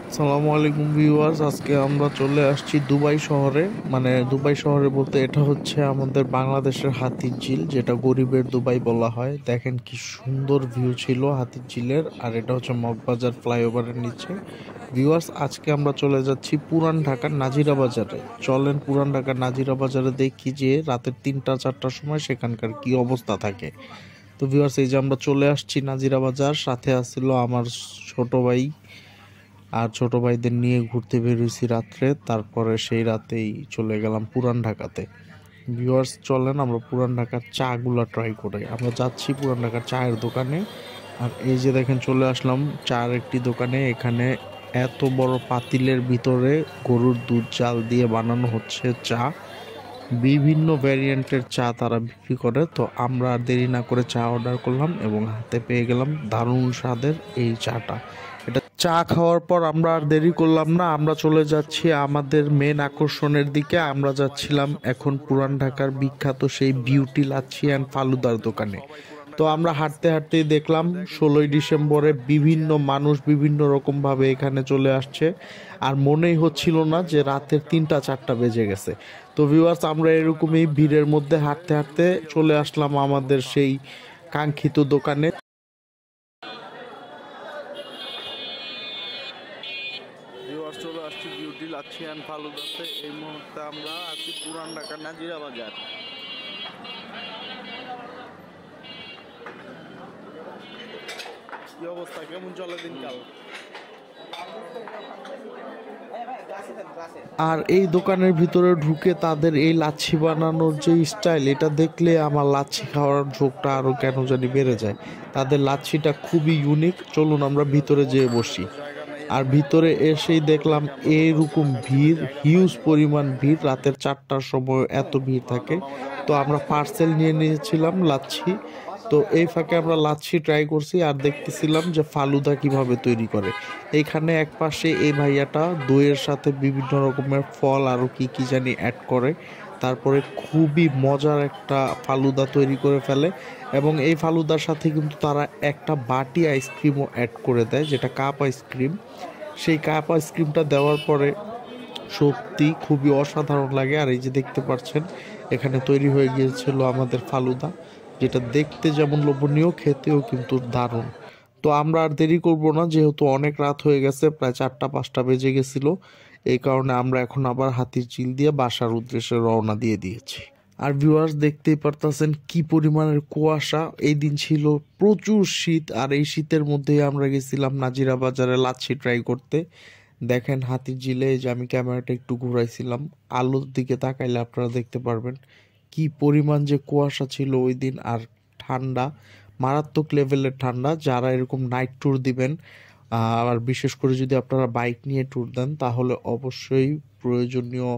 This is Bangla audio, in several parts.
আসসালামু আলাইকুম ভিউয়ার্স, আজকে আমরা চলে আসছি দুবাই শহরে। মানে দুবাই শহরে বলতে এটা হচ্ছে আমাদের বাংলাদেশের হাতিরঝিল, যেটা গরিবের দুবাই বলা হয়। দেখেন কি সুন্দর ভিউ ছিল হাতিরঝিলের। আর এটা হচ্ছে মগবাজার ফ্লাইওভারের নিচে। ভিউয়ার্স, আজকে আমরা চলে যাচ্ছি পুরান ঢাকার নাজিরা বাজারে। চলেন পুরান ঢাকার নাজিরা বাজারে দেখি যে রাতের 3টা-4টার সময় সেখানকার কি অবস্থা থাকে। তো ভিউয়ার্স, এই যে আমরা চলে আসছি নাজিরা বাজার। সাথে আসছিল আমার ছোট ভাই আর ছোট ভাইদের নিয়ে ঘুরতে বেরিয়েছি রাত্রে। তারপরে সেই রাতেই চলে গেলাম পুরান ঢাকাতে। ভিউয়ার্স, চলেন আমরা পুরান ঢাকার চা গুলা ট্রাই করি। আমরা যাচ্ছি পুরান ঢাকার চায়ের দোকানে। আর এই যে দেখেন, চলে আসলাম চার একটি দোকানে। এখানে এত বড় পাতিলের ভিতরে গরুর দুধ জাল দিয়ে বানানো হচ্ছে চা। বিভিন্ন ভ্যারিয়েন্টের চা তারা বিক্রি করে। তো আমরা আর দেরি না করে চা অর্ডার করলাম এবং হাতে পেয়ে গেলাম দারুণ স্বাদের এই চাটা। এটা চা খাওয়ার পর আমরা আর দেরি করলাম না, আমরা চলে যাচ্ছি আমাদের মেন আকর্ষণের দিকে। আমরা যাচ্ছিলাম এখন পুরান ঢাকার বিখ্যাত সেই বিউটি লাচ্ছি অ্যান্ড ফালুদার দোকানে। তো আমরা হাঁটতে হাঁটতেই দেখলাম 16ই ডিসেম্বরে বিভিন্ন মানুষ বিভিন্ন রকম ভাবে এখানে চলে আসছে। আর মনেই হচ্ছিল না যে রাতের 3টা-4টা বেজে গেছে। তো ভিউয়ার্স, আমরা এরকমই ভিড়ের মধ্যে হাঁটতে হাঁটতে চলে আসলাম আমাদের সেই কাঙ্ক্ষিত দোকানে। ভিউয়ার্স, চলে আসছি বিউটি লাচ্ছি অ্যান্ড ফালুদাতে। এই মুহূর্তে আমরা আছি পুরান ঢাকার নাজিরা বাজার। কি অবস্থা, কেমন চলে দিনকাল? আর এই দোকানের ভিতরে ঢুকে তাদের এই লাচ্ছি বানানোর যে স্টাইল, এটা দেখলে আমার লাচ্ছি খাওয়ার ঝোঁকটা আরো কেন জানি বেড়ে যায়। তাদের লাচ্ছিটা খুবই ইউনিক। চলুন আমরা ভিতরে যেয়ে বসি। আর ভিতরে এসেই দেখলাম এইরকম ভিড়, হিউজ পরিমাণ ভিড়। রাতের 4টার সময় এত ভিড় থাকে। তো আমরা পার্সেল নিয়ে নিয়েছিলাম লাচ্ছি। তো এই ফাঁকে আমরা লাচ্ছি ট্রাই করছি আর দেখতেছিলাম যে ফালুদা কিভাবে তৈরি করে। এখানে এক পাশে এই ভাইয়াটা দইয়ের সাথে বিভিন্ন রকমের ফল আরও কি কি জানি অ্যাড করে, তারপরে খুবই মজার একটা ফালুদা তৈরি করে ফেলে। এবং এই ফালুদার সাথে কিন্তু তারা একটা বাটি আইসক্রিমও অ্যাড করে দেয়, যেটা কাপ আইসক্রিম। সেই কাপ আইসক্রিমটা দেওয়ার পরে সত্যি খুবই অসাধারণ লাগে। আর এই যে দেখতে পাচ্ছেন, এখানে তৈরি হয়ে গিয়েছিল আমাদের ফালুদা, যেটা দেখতে যেমন লোভনীয়, খেতেও কিন্তু দারুণ। তো আমরা আর দেরি করব না, যেহেতু অনেক রাত হয়ে গেছে, প্রায় 4টা-5টা বেজে গেছিল। এই কারণে আমরা এখন আবার হাতিরঝিল দিয়ে বাসার উদ্দেশ্যে রওনা দিয়ে দিয়েছি। আর ভিউয়ার্স, দেখতেই পারতেছেন কি পরিমাণের কুয়াশা। এই দিন ছিল প্রচুর শীত। আর এই শীতের মধ্যেই আমরা গেছিলাম নাজিরা বাজারে লাচ্ছি ট্রাই করতে। দেখেন হাতিরঝিলে, যে আমি ক্যামেরাটা একটু ঘুরাইছিলাম, আলোর দিকে তাকাইলে আপনারা দেখতে পারবেন কি পরিমাণ যে কুয়াশা ছিল ওই দিন। আর ঠান্ডা, মারাত্মক লেভেলের ঠান্ডা। যারা এরকম নাইট ট্যুর দিবেন, আর বিশেষ করে যদি আপনারা বাইক নিয়ে ট্যুর দেন, তাহলে অবশ্যই প্রয়োজনীয়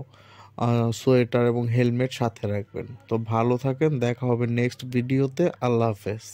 সোয়েটার এবং হেলমেট সাথে রাখবেন। তো ভালো থাকেন, দেখা হবে নেক্সট ভিডিওতে। আল্লাহ হাফেজ।